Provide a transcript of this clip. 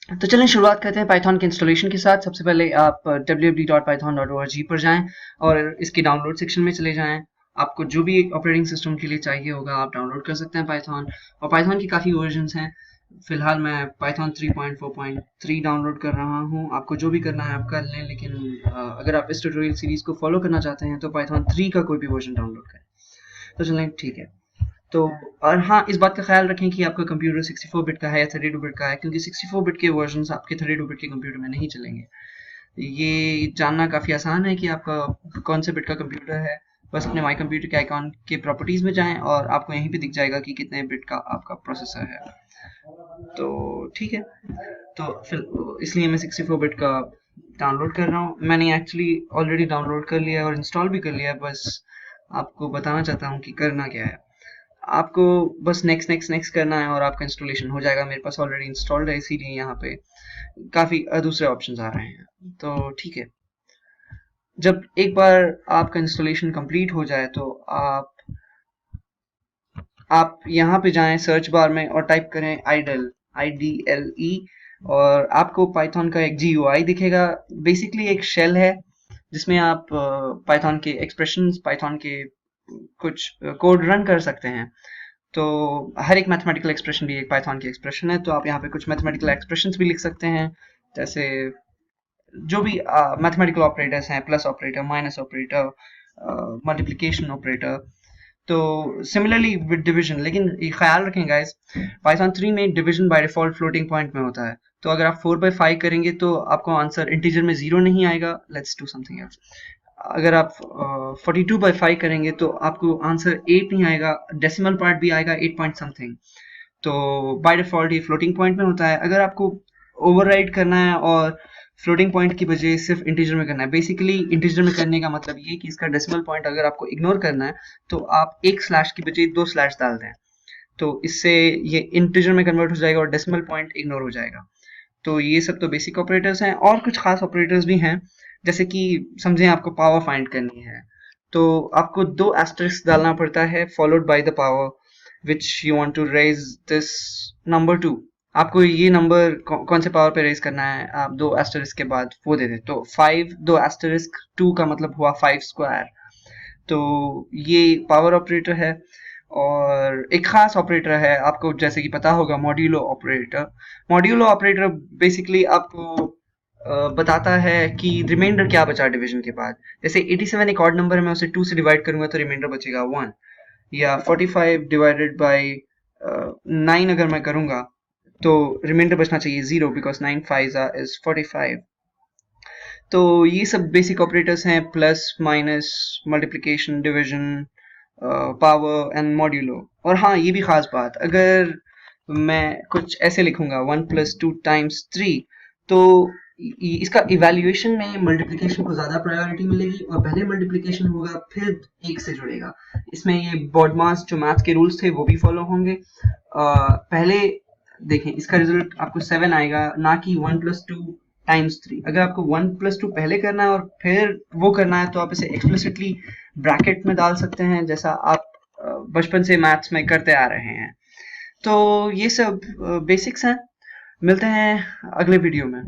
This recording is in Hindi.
तो चलें शुरुआत करते हैं पाइथन के इंस्टॉलेशन के साथ। सबसे पहले आप www.python.org पर जाएं और इसके डाउनलोड सेक्शन में चले जाएं। आपको जो भी ऑपरेटिंग सिस्टम के लिए चाहिए होगा आप डाउनलोड कर सकते हैं पाइथन। और पाइथन की काफ़ी वर्जन्स हैं। फिलहाल मैं पाइथन 3.4.3 डाउनलोड कर रहा हूं। आपको जो भी करना है आप कर लें, लेकिन अगर आप इस ट्यूटोरियल सीरीज को फॉलो करना चाहते हैं तो पाइथन 3 का कोई भी वर्जन डाउनलोड करें। तो चलें ठीक है। तो और हाँ, इस बात का ख्याल रखें कि आपका कंप्यूटर 64 बिट का है या 32 बिट का है, क्योंकि 64 बिट के वर्जन आपके 32 बिट के कंप्यूटर में नहीं चलेंगे। ये जानना काफ़ी आसान है कि आपका कौन से बिट का कंप्यूटर है। बस अपने माई कंप्यूटर के आइकॉन के प्रॉपर्टीज़ में जाएं और आपको यहीं पे दिख जाएगा कि कितने बिट का आपका प्रोसेसर है। तो ठीक है। तो फिर इसलिए मैं 64 बिट का डाउनलोड कर रहा हूँ। मैंने एक्चुअली ऑलरेडी डाउनलोड कर लिया है और इंस्टॉल भी कर लिया है। बस आपको बताना चाहता हूँ कि करना क्या है। आपको बस नेक्स्ट नेक्स्ट नेक्स्ट करना है और आपका इंस्टॉलेशन हो जाएगा। मेरे पास ऑलरेडी इंस्टॉल्ड है, इसीलिए यहाँ पे काफ़ी दूसरे ऑप्शंस आ रहे हैं। तो ठीक है। जब एक बार आपका इंस्टॉलेशन कंप्लीट हो जाए तो आप यहाँ पे जाएं सर्च बार में और टाइप करें idle IDLE और आपको पाइथन का एक GUI दिखेगा। बेसिकली एक शेल है जिसमें आप पाइथन के एक्सप्रेशंस, पाइथन के कुछ कोड रन कर सकते हैं। तो हर एक मैथमेटिकल एक्सप्रेशन भी एक पाइथन की एक्सप्रेशन है। तो आप यहाँ पे कुछ मैथमेटिकल एक्सप्रेशंस भी लिख सकते हैं, जैसे जो भी मैथमेटिकल ऑपरेटर्स हैं, plus operator, minus operator, multiplication operator. तो सिमिलरली विद डिवीजन, लेकिन ये ख्याल रखें गाइस, पाइथन 3 में division by default floating point में होता है। तो अगर आप 4/5 करेंगे तो आपको आंसर इंटीजर में 0 नहीं आएगा। Let's do something else. अगर आप 42/5 करेंगे तो आपको आंसर 8 नहीं आएगा, डेसिमल पार्ट भी आएगा 8 पॉइंट समथिंग। तो बाय डिफॉल्ट ये फ्लोटिंग पॉइंट में होता है। अगर आपको ओवरराइड करना है और फ्लोटिंग पॉइंट की बजाय सिर्फ इंटीजर में करना है, बेसिकली इंटीजर में करने का मतलब ये कि इसका डेसिमल पॉइंट अगर आपको इग्नोर करना है तो आप एक स्लैश की बजाय 2 स्लैश डाल दें। तो इससे ये इंटीजर में कन्वर्ट हो जाएगा और डेसिमल पॉइंट इग्नोर हो जाएगा। तो ये सब तो बेसिक ऑपरेटर्स हैं। और कुछ खास ऑपरेटर्स भी हैं, जैसे कि समझें आपको पावर फाइंड करनी है तो आपको 2 एस्टेरिस्क डालना पड़ता है, followed by the power which you want to raise this number to। आपको ये नंबर कौन से पावर पे रेज करना है, आप 2 एस्टेरिस्क के बाद वो दे दे। तो 5 2 एस्टेरिस्क 2 का मतलब हुआ 5 स्क्वायर। तो ये पावर ऑपरेटर है। और एक खास ऑपरेटर है, आपको जैसे कि पता होगा, modulo operator. Modulo operator basically आपको बताता है कि रिमाइंडर क्या बचा डिवीजन के बाद। जैसे 87 एक ऑड नंबर है, मैं उसे 2 से डिवाइड करूंगा तो रिमाइंडर बचेगा 1। या 45 डिवाइडेड बाय 9 अगर मैं करूंगा तो रिमाइंडर बचना चाहिए 0, बिकॉज 9 5 इज 45। तो ये सब बेसिक ऑपरेटर्स हैं, plus minus multiplication division power and modulo. और हाँ, ये भी खास बात, अगर मैं कुछ ऐसे लिखूंगा 1 + 2 × 3 तो इसका इवैल्यूएशन में मल्टीप्लिकेशन को ज़्यादा प्रायोरिटी मिलेगी और पहले मल्टीप्लिकेशन होगा फिर 1 से जुड़ेगा। इसमें ये बॉडमास जो मैथ्स के रूल्स थे वो भी फॉलो होंगे। पहले देखें, इसका रिजल्ट आपको 7 आएगा, ना कि 1 + 2 × 3। अगर आपको 1 + 2 पहले करना है और फिर वो करना है तो आप इसे एक्सप्लिसिटली ब्रैकेट में डाल सकते हैं, जैसा आप बचपन से मैथ्स में करते आ रहे हैं। तो ये सब बेसिक्स हैं। मिलते हैं अगले वीडियो में।